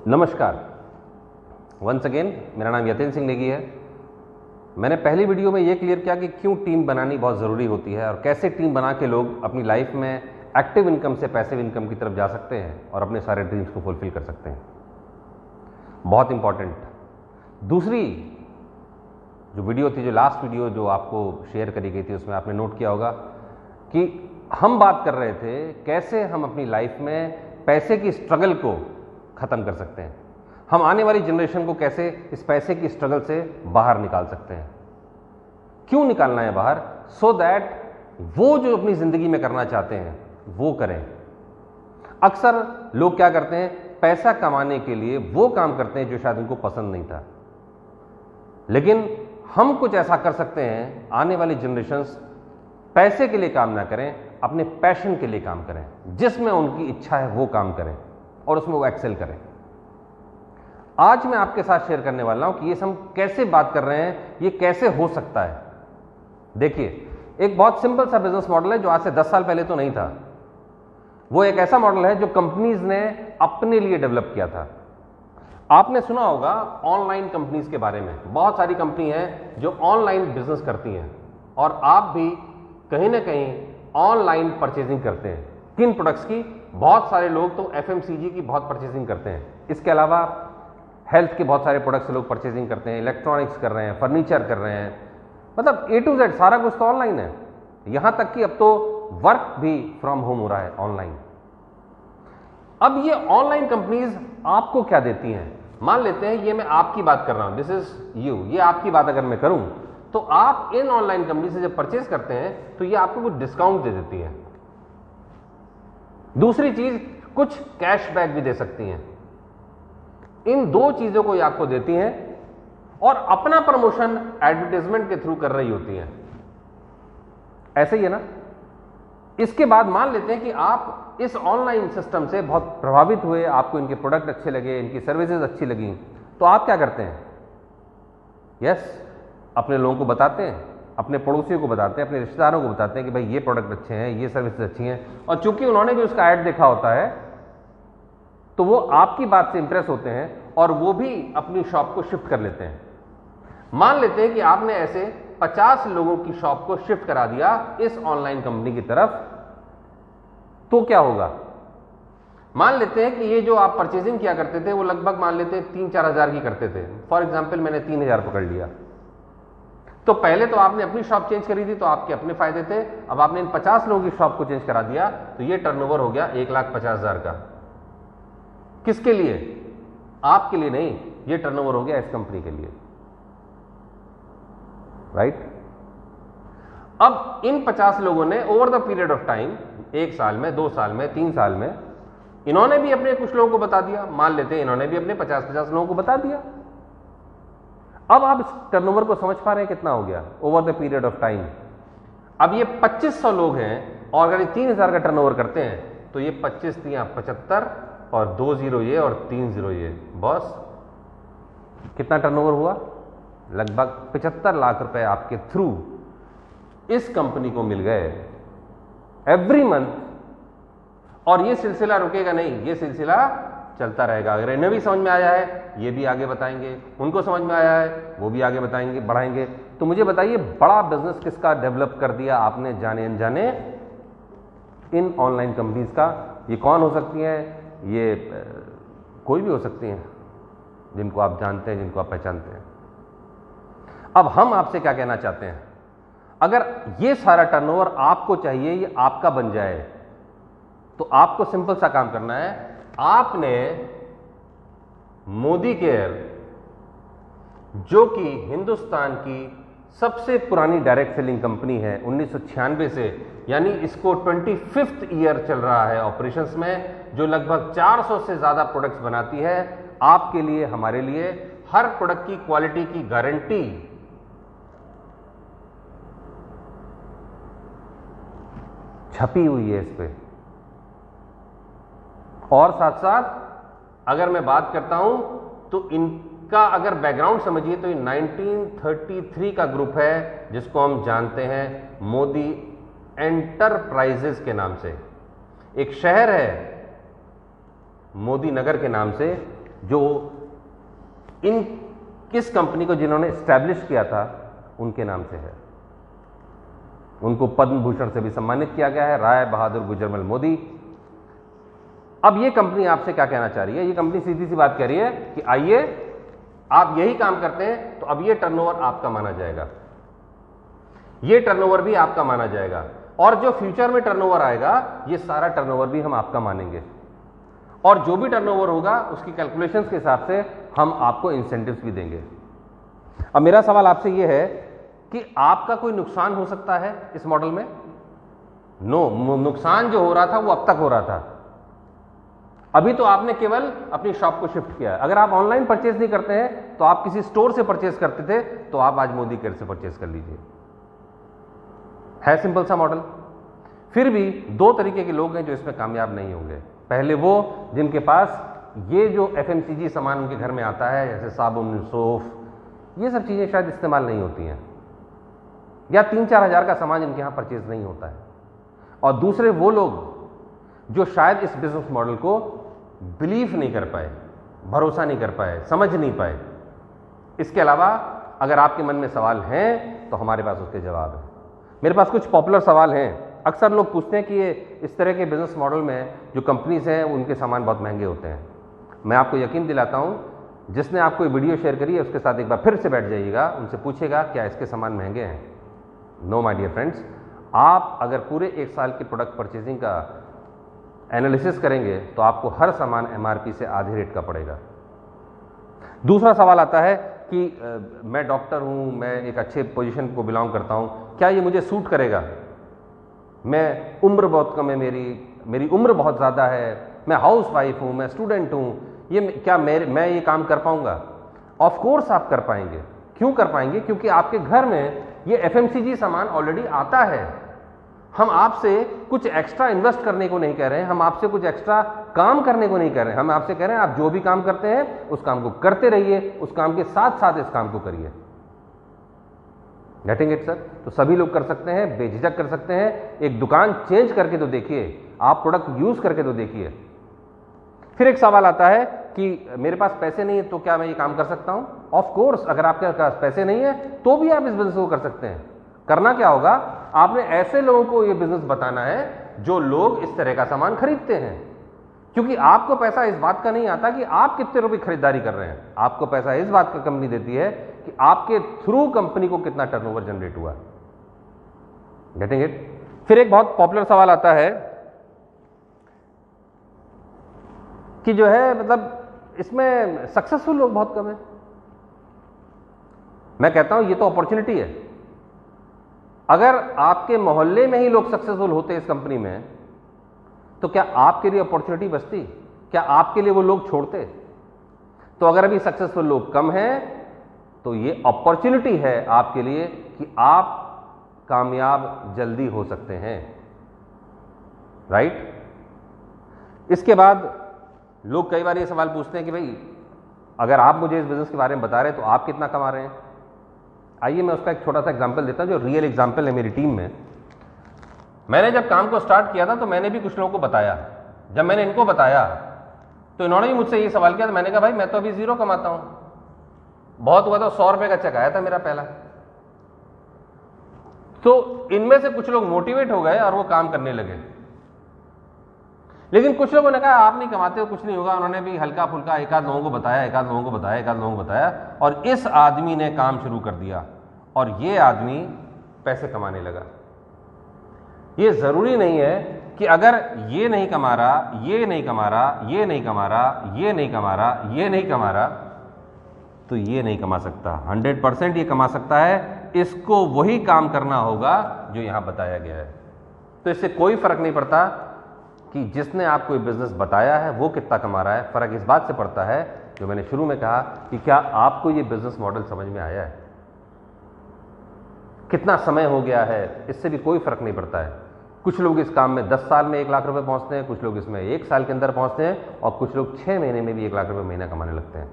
नमस्कार, once again मेरा नाम यतिन सिंह नेगी है। मैंने पहली वीडियो में ये क्लियर किया कि क्यों टीम बनानी बहुत ज़रूरी होती है और कैसे टीम बना के लोग अपनी लाइफ में एक्टिव इनकम से पैसिव इनकम की तरफ जा सकते हैं और अपने सारे ड्रीम्स को फुलफिल कर सकते हैं। बहुत इंपॉर्टेंट। दूसरी जो वीडियो थी, जो लास्ट वीडियो जो आपको शेयर करी गई थी, उसमें आपने नोट किया होगा कि हम बात कर रहे थे कैसे हम अपनी लाइफ में पैसे की स्ट्रगल को ख़त्म कर सकते हैं, हम आने वाली जनरेशन को कैसे इस पैसे की स्ट्रगल से बाहर निकाल सकते हैं। क्यों निकालना है बाहर? सो दैट वो जो अपनी ज़िंदगी में करना चाहते हैं वो करें। अक्सर लोग क्या करते हैं, पैसा कमाने के लिए वो काम करते हैं जो शायद उनको पसंद नहीं था, लेकिन हम कुछ ऐसा कर सकते हैं आने वाली जनरेशन्स पैसे के लिए काम ना करें, अपने पैशन के लिए काम करें, जिसमें उनकी इच्छा है वो काम करें और उसमें वो एक्सेल करें। आज मैं आपके साथ शेयर करने वाला हूं कि ये हम कैसे बात कर रहे हैं, ये कैसे हो सकता है। देखिए, एक बहुत सिंपल सा बिजनेस मॉडल है जो आज से 10 साल पहले तो नहीं था। वो एक ऐसा मॉडल है जो कंपनीज ने अपने लिए डेवलप किया था। आपने सुना होगा ऑनलाइन कंपनीज के बारे में। बहुत सारी कंपनी हैं जो ऑनलाइन बिजनेस करती हैं और आप भी कहीं ना कहीं ऑनलाइन परचेजिंग करते हैं। किन प्रोडक्ट्स की? बहुत सारे लोग तो एफएमसीजी की बहुत परचेजिंग करते हैं। इसके अलावा हेल्थ के बहुत सारे प्रोडक्ट्स लोग परचेजिंग करते हैं, इलेक्ट्रॉनिक्स कर रहे हैं, फर्नीचर कर रहे हैं, मतलब ए टू जेड सारा कुछ तो ऑनलाइन है। यहां तक कि अब तो वर्क भी फ्रॉम होम हो रहा है ऑनलाइन। अब ये ऑनलाइन कंपनीज आपको क्या देती हैं? मान लेते हैं ये मैं आपकी बात कर रहा हूं, दिस इज यू, ये आपकी बात अगर मैं करूं तो आप इन ऑनलाइन कंपनी से जब परचेज करते हैं तो ये आपको कुछ डिस्काउंट दे देती है। दूसरी चीज, कुछ कैशबैक भी दे सकती हैं। इन दो चीजों को ये आपको देती हैं और अपना प्रमोशन एडवर्टाइजमेंट के थ्रू कर रही होती हैं। ऐसे ही है ना? इसके बाद मान लेते हैं कि आप इस ऑनलाइन सिस्टम से बहुत प्रभावित हुए, आपको इनके प्रोडक्ट अच्छे लगे, इनकी सर्विसेज अच्छी लगी, तो आप क्या करते हैं? यस, अपने लोगों को बताते हैं, अपने पड़ोसियों को बताते हैं, अपने रिश्तेदारों को बताते हैं कि भाई ये प्रोडक्ट अच्छे हैं, ये सर्विसेज अच्छी हैं। और चूंकि उन्होंने भी उसका ऐड देखा होता है तो वो आपकी बात से इंप्रेस होते हैं और वो भी अपनी शॉप को शिफ्ट कर लेते हैं। मान लेते हैं कि आपने ऐसे 50 लोगों की शॉप को शिफ्ट करा दिया इस ऑनलाइन कंपनी की तरफ, तो क्या होगा? मान लेते हैं कि ये जो आप परचेजिंग किया करते थे वो लगभग मान लेते हैं 3-4 हज़ार की करते थे। फॉर एग्जाम्पल मैंने 3,000 पकड़ लिया, तो पहले तो आपने अपनी शॉप चेंज करी थी तो आपके अपने फायदे थे। अब आपने इन 50 लोगों की शॉप को चेंज करा दिया तो ये टर्नओवर हो गया 1,50,000 का। किसके लिए? आपके लिए नहीं, ये टर्नओवर हो गया इस कंपनी के लिए, राइट? अब इन 50 लोगों ने over the period of time, 1 साल में, 2 साल में, 3 साल में, इन्होंने भी अपने कुछ लोगों को बता दिया। मान लेते हैं इन्होंने भी अपने 50-50 लोगों को बता दिया। अब आप इस टर्नओवर को समझ पा रहे हैं कितना हो गया over the period of time? अब ये 2500 लोग हैं और अगर ये 3,000 का टर्नओवर करते हैं तो ये 25 3 75 और 2 0 ये और 3 0 ये, बॉस कितना टर्नओवर हुआ? लगभग 75 लाख रुपए आपके थ्रू इस कंपनी को मिल गए एवरी मंथ। और ये सिलसिला रुकेगा नहीं, ये सिलसिला चलता रहेगा। अगर इन्हें भी समझ में आया है ये भी आगे बताएंगे, उनको समझ में आया है वो भी आगे बताएंगे, बढ़ाएंगे। तो मुझे बताइए, बड़ा बिजनेस किसका डेवलप कर दिया आपने जाने अनजाने? इन ऑनलाइन कंपनीज का। ये कौन हो सकती हैं? ये कोई भी हो सकती हैं जिनको आप जानते हैं, जिनको आप पहचानते हैं। अब हम आपसे क्या कहना चाहते हैं, अगर ये सारा टर्नओवर आपको चाहिए, ये आपका बन जाए, तो आपको सिंपल सा काम करना है। आपने मोदी केयर, जो कि हिंदुस्तान की सबसे पुरानी डायरेक्ट सेलिंग कंपनी है 1996 से, यानी इसको 25th ईयर चल रहा है ऑपरेशंस में, जो लगभग 400 से ज्यादा प्रोडक्ट्स बनाती है, आपके लिए, हमारे लिए हर प्रोडक्ट की क्वालिटी की गारंटी छपी हुई है इस पे। और साथ साथ अगर मैं बात करता हूं तो इनका अगर बैकग्राउंड समझिए तो ये 1933 का ग्रुप है, जिसको हम जानते हैं मोदी एंटरप्राइजेस के नाम से। एक शहर है मोदी नगर के नाम से, जो इन किस कंपनी को जिन्होंने स्टैब्लिश किया था उनके नाम से है। उनको पद्म भूषण से भी सम्मानित किया गया है, राय बहादुर गुजरमल मोदी। अब ये कंपनी आपसे क्या कहना चाह रही है? ये कंपनी सीधी सी बात कह रही है कि आइए, आप यही काम करते हैं तो अब ये टर्नओवर आपका माना जाएगा, ये टर्नओवर भी आपका माना जाएगा, और जो फ्यूचर में टर्नओवर आएगा ये सारा टर्नओवर भी हम आपका मानेंगे, और जो भी टर्नओवर होगा उसकी कैलकुलेशंस के हिसाब से हम आपको इंसेंटिव्स भी देंगे। अब मेरा सवाल आपसे ये है कि आपका कोई नुकसान हो सकता है इस मॉडल में? नो, नुकसान जो हो रहा था वो अब तक हो रहा था। अभी तो आपने केवल अपनी शॉप को शिफ्ट किया है। अगर आप ऑनलाइन परचेज नहीं करते हैं तो आप किसी स्टोर से परचेज करते थे, तो आप आज मोदी केयर से परचेज कर लीजिए। है सिंपल सा मॉडल। फिर भी दो तरीके के लोग हैं जो इसमें कामयाब नहीं होंगे। पहले वो जिनके पास ये जो FMCG सामान उनके घर में आता है, जैसे साबुन, सोफ, ये सब चीजें शायद इस्तेमाल नहीं होती हैं, या 3-4 हज़ार का सामान जिनके यहां परचेज नहीं होता है। और दूसरे वो लोग जो शायद इस बिजनेस मॉडल को बिलीव नहीं कर पाए, भरोसा नहीं कर पाए, समझ नहीं पाए। इसके अलावा अगर आपके मन में सवाल हैं तो हमारे पास उसके जवाब है। मेरे पास कुछ पॉपुलर सवाल हैं। अक्सर लोग पूछते हैं कि ये इस तरह के बिजनेस मॉडल में जो कंपनीज हैं उनके सामान बहुत महंगे होते हैं। मैं आपको यकीन दिलाता हूं, जिसने आपको ये वीडियो शेयर करी है उसके साथ एक बार फिर से बैठ जाइएगा, उनसे पूछेगा क्या इसके सामान महंगे हैं। नो माय डियर फ्रेंड्स, आप अगर पूरे 1 साल की प्रोडक्ट परचेजिंग का एनालिसिस करेंगे तो आपको हर सामान MRP से आधे रेट का पड़ेगा। दूसरा सवाल आता है कि मैं डॉक्टर हूं, मैं एक अच्छे पोजीशन को बिलोंग करता हूं, क्या ये मुझे सूट करेगा? मैं उम्र बहुत कम है, मेरी उम्र बहुत ज़्यादा है, मैं हाउस वाइफ हूं, मैं स्टूडेंट हूं, ये क्या मैं ये काम कर पाऊंगा? ऑफ कोर्स आप कर पाएंगे। क्यों कर पाएंगे? क्योंकि आपके घर में ये FMCG सामान ऑलरेडी आता है। हम आपसे कुछ एक्स्ट्रा इन्वेस्ट करने को नहीं कह रहे हैं, हम आपसे कुछ एक्स्ट्रा काम करने को नहीं कह रहे हैं। हम आपसे कह रहे हैं आप जो भी काम करते हैं उस काम को करते रहिए, उस काम के साथ साथ इस काम को करिए। Getting it sir? तो सभी लोग कर सकते हैं, बेझिझक कर सकते हैं। एक दुकान चेंज करके तो देखिए, आप प्रोडक्ट यूज करके तो देखिए। फिर एक सवाल आता है कि मेरे पास पैसे नहीं है तो क्या मैं ये काम कर सकता हूं? ऑफ कोर्स, अगर आपके पास पैसे नहीं है तो भी आप इस बिजनेस को कर सकते हैं। करना क्या होगा? आपने ऐसे लोगों को ये बिजनेस बताना है जो लोग इस तरह का सामान खरीदते हैं, क्योंकि आपको पैसा इस बात का नहीं आता कि आप कितने रुपए खरीदारी कर रहे हैं। आपको पैसा इस बात का कंपनी देती है कि आपके थ्रू कंपनी को कितना टर्नओवर जनरेट हुआ। Getting it? फिर एक बहुत पॉपुलर सवाल आता है कि जो है मतलब इसमें सक्सेसफुल लोग बहुत कम है। मैं कहता हूं ये तो अपॉर्चुनिटी है। अगर आपके मोहल्ले में ही लोग सक्सेसफुल होते इस कंपनी में, तो क्या आपके लिए अपॉर्चुनिटी बचती? क्या आपके लिए वो लोग छोड़ते? तो अगर अभी सक्सेसफुल लोग कम हैं तो ये अपॉर्चुनिटी है आपके लिए कि आप कामयाब जल्दी हो सकते हैं। राइट? इसके बाद लोग कई बार ये सवाल पूछते हैं कि भाई अगर आप मुझे इस बिजनेस के बारे में बता रहे हैं तो आप कितना कमा रहे हैं? आइए मैं उसका एक छोटा सा एग्जांपल देता हूं जो रियल एग्जांपल है मेरी टीम में। मैंने जब काम को स्टार्ट किया था तो मैंने भी कुछ लोगों को बताया। जब मैंने इनको बताया तो इन्होंने भी मुझसे ये सवाल किया, तो मैंने कहा भाई मैं तो अभी 0 कमाता हूं, बहुत हुआ तो 100 रुपए का चेक आया था मेरा पहला। तो इनमें से कुछ लोग मोटिवेट हो गए और वो काम करने लगे, लेकिन कुछ लोगों ने कहा आप नहीं कमाते हो, कुछ नहीं होगा। उन्होंने भी हल्का फुल्का एक आध लोगों को बताया, और इस आदमी ने काम शुरू कर दिया और ये आदमी पैसे कमाने लगा। ये जरूरी नहीं है कि अगर ये नहीं कमा रहा, ये नहीं कमा रहा, ये नहीं कमा रहा, ये नहीं कमा रहा, ये नहीं कमा रहा, तो ये नहीं कमा सकता। 100% ये कमा सकता है। इसको वही काम करना होगा जो यहां बताया गया है। तो इससे कोई फर्क नहीं पड़ता कि जिसने आपको ये बिजनेस बताया है वो कितना कमा रहा है। फर्क इस बात से पड़ता है जो मैंने शुरू में कहा कि क्या आपको ये बिजनेस मॉडल समझ में आया है, कितना समय हो गया है, इससे भी कोई फर्क नहीं पड़ता है। कुछ लोग इस काम में 10 साल में 1 लाख रुपए पहुंचते हैं, कुछ लोग इसमें 1 साल के अंदर पहुंचते हैं, और कुछ लोग 6 महीने में भी 1 लाख रुपए महीना कमाने लगते हैं।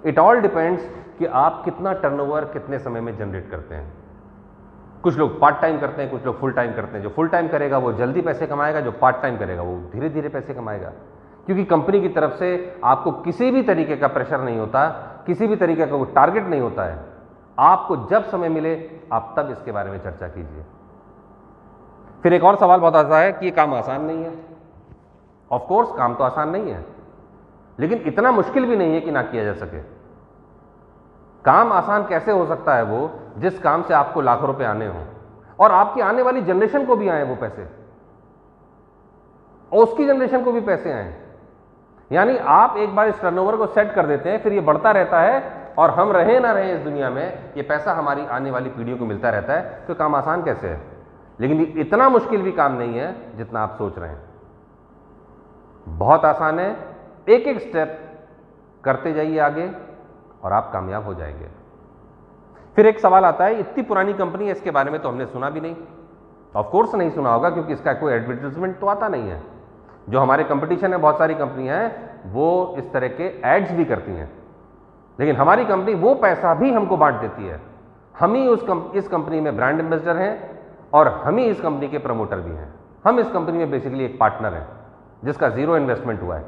इट ऑल डिपेंड्स कि आप कितना टर्नओवर कितने समय में जनरेट करते हैं। कुछ लोग पार्ट टाइम करते हैं, कुछ लोग फुल टाइम करते हैं। जो फुल टाइम करेगा वो जल्दी पैसे कमाएगा, जो पार्ट टाइम करेगा वो धीरे धीरे पैसे कमाएगा। क्योंकि कंपनी की तरफ से आपको किसी भी तरीके का प्रेशर नहीं होता, किसी भी तरीके का कोई टारगेट नहीं होता है। आपको जब समय मिले आप तब इसके बारे में चर्चा कीजिए। फिर एक और सवाल बहुत आता है कि ये काम आसान नहीं है। ऑफ कोर्स काम तो आसान नहीं है, लेकिन इतना मुश्किल भी नहीं है कि ना किया जा सके। काम आसान कैसे हो सकता है? वो जिस काम से आपको लाखों रुपए आने हो और आपकी आने वाली जनरेशन को भी आए वो पैसे, और उसकी जनरेशन को भी पैसे आए। यानी आप एक बार इस टर्नओवर को सेट कर देते हैं, फिर ये बढ़ता रहता है और हम रहे ना रहे इस दुनिया में, ये पैसा हमारी आने वाली पीढ़ियों को मिलता रहता है। तो काम आसान कैसे है? लेकिन ये इतना मुश्किल भी काम नहीं है जितना आप सोच रहे हैं। बहुत आसान है, एक एक स्टेप करते जाइए आगे और आप कामयाब हो जाएंगे। फिर एक सवाल आता है, इतनी पुरानी कंपनी है, इसके बारे में तो हमने सुना भी नहीं। ऑफ कोर्स नहीं सुना होगा, क्योंकि इसका कोई एडवर्टाइजमेंट तो आता नहीं है। जो हमारे कंपटीशन है, बहुत सारी कंपनियां हैं, वो इस तरह के एड्स भी करती हैं, लेकिन हमारी कंपनी वो पैसा भी हमको बांट देती है। हम ही इस कंपनी में ब्रांड एम्बेसडर हैं और हम ही इस कंपनी के प्रमोटर भी हैं। हम इस कंपनी में बेसिकली एक पार्टनर हैं जिसका जीरो इन्वेस्टमेंट हुआ है।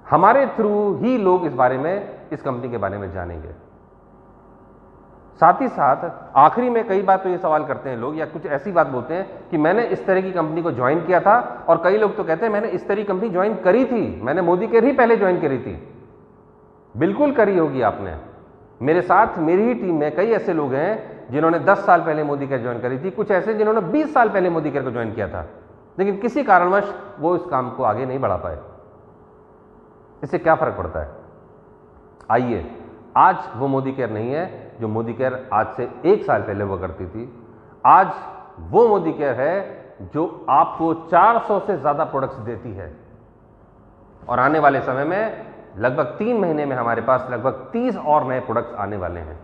हमारे थ्रू ही लोग इस बारे में, इस कंपनी के बारे में जानेंगे। साथ ही साथ आखिरी में कई बार तो ये सवाल करते हैं लोग, या कुछ ऐसी बात बोलते हैं कि मैंने इस तरह की कंपनी को ज्वाइन किया था, और कई लोग तो कहते हैं मैंने इस तरह की कंपनी ज्वाइन करी थी, मैंने मोदी केयर ही पहले ज्वाइन करी थी। बिल्कुल करी होगी आपने। मेरे साथ मेरी ही टीम में कई ऐसे लोग हैं जिन्होंने 10 साल पहले मोदी केयर ज्वाइन करी थी, कुछ ऐसे जिन्होंने 20 साल पहले मोदी केयर को ज्वाइन किया था, लेकिन किसी कारणवश वो इस काम को आगे नहीं बढ़ा पाए। इससे क्या फर्क पड़ता है? आइए, आज वो मोदी केयर नहीं है जो मोदी केयर आज से 1 साल पहले हुआ करती थी। आज वो मोदी केयर है जो आपको 400 से ज्यादा प्रोडक्ट्स देती है, और आने वाले समय में लगभग 3 महीने में हमारे पास लगभग 30 और नए प्रोडक्ट्स आने वाले हैं।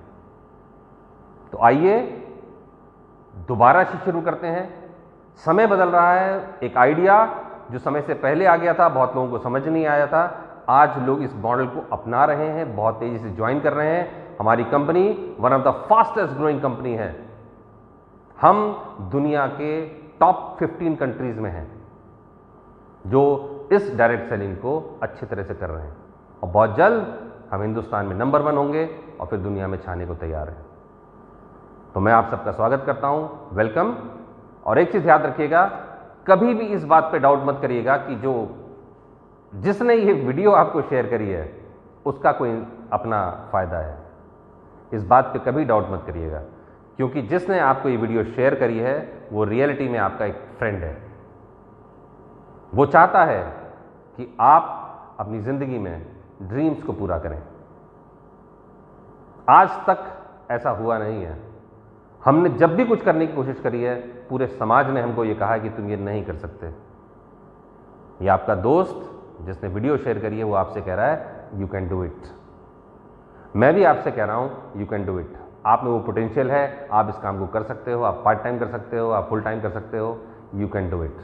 तो आइए दोबारा से शुरू करते हैं। समय बदल रहा है। एक आइडिया जो समय से पहले आ गया था, बहुत लोगों को समझ नहीं आया था, आज लोग इस मॉडल को अपना रहे हैं, बहुत तेजी से ज्वाइन कर रहे हैं। हमारी company one of the fastest growing company है। हम दुनिया के टॉप 15 कंट्रीज में हैं जो इस डायरेक्ट सेलिंग को अच्छी तरह से कर रहे हैं, और बहुत जल्द हम हिंदुस्तान में नंबर 1 होंगे और फिर दुनिया में छाने को तैयार हैं। तो मैं आप सबका स्वागत करता हूं, वेलकम। और एक चीज याद रखिएगा, कभी भी इस बात पे डाउट मत करिएगा कि जिसने ये वीडियो आपको शेयर करी है उसका कोई अपना फायदा है। इस बात पे कभी डाउट मत करिएगा, क्योंकि जिसने आपको ये वीडियो शेयर करी है वो रियलिटी में आपका एक फ्रेंड है। वो चाहता है कि आप अपनी जिंदगी में ड्रीम्स को पूरा करें। आज तक ऐसा हुआ नहीं है। हमने जब भी कुछ करने की कोशिश करी है, पूरे समाज ने हमको ये कहा है कि तुम ये नहीं कर सकते। ये आपका दोस्त जिसने वीडियो शेयर करी है वो आपसे कह रहा है यू कैन डू इट। मैं भी आपसे कह रहा हूं यू कैन डू इट। आप में वो पोटेंशियल है, आप इस काम को कर सकते हो, आप पार्ट टाइम कर सकते हो, आप फुल टाइम कर सकते हो। You can do it.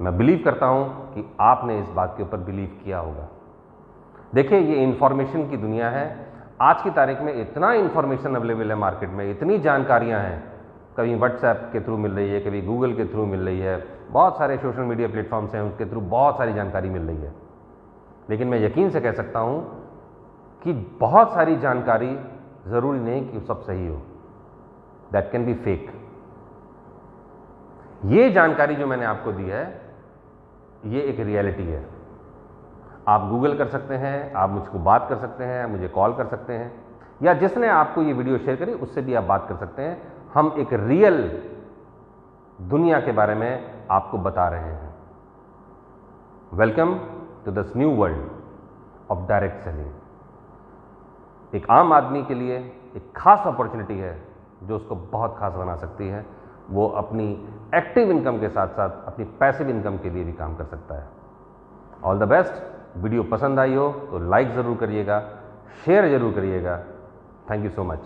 मैं बिलीव करता हूं कि आपने इस बात के ऊपर बिलीव किया होगा। देखिए, ये इंफॉर्मेशन की दुनिया है। आज की तारीख में इतना इंफॉर्मेशन अवेलेबल है मार्केट में, इतनी जानकारियां हैं, कभी व्हाट्सएप के थ्रू मिल रही है, कभी गूगल के थ्रू मिल रही है, बहुत सारे सोशल मीडिया प्लेटफॉर्म्स हैं उनके थ्रू बहुत सारी जानकारी मिल रही है। लेकिन मैं यकीन से कह सकता हूं कि बहुत सारी जानकारी जरूरी नहीं कि सब सही हो, दैट कैन बी फेक। ये जानकारी जो मैंने आपको दी है ये एक रियलिटी है। आप गूगल कर सकते हैं, आप मुझको बात कर सकते हैं, मुझे कॉल कर सकते हैं, या जिसने आपको ये वीडियो शेयर करी उससे भी आप बात कर सकते हैं। हम एक रियल दुनिया के बारे में आपको बता रहे हैं। Welcome to this new world of direct selling. एक आम आदमी के लिए एक खास अपॉर्चुनिटी है जो उसको बहुत खास बना सकती है। वो अपनी एक्टिव इनकम के साथ साथ अपनी पैसिव इनकम के लिए भी काम कर सकता है। All the best. वीडियो पसंद आई हो तो लाइक ज़रूर करिएगा, शेयर ज़रूर करिएगा। Thank you so much.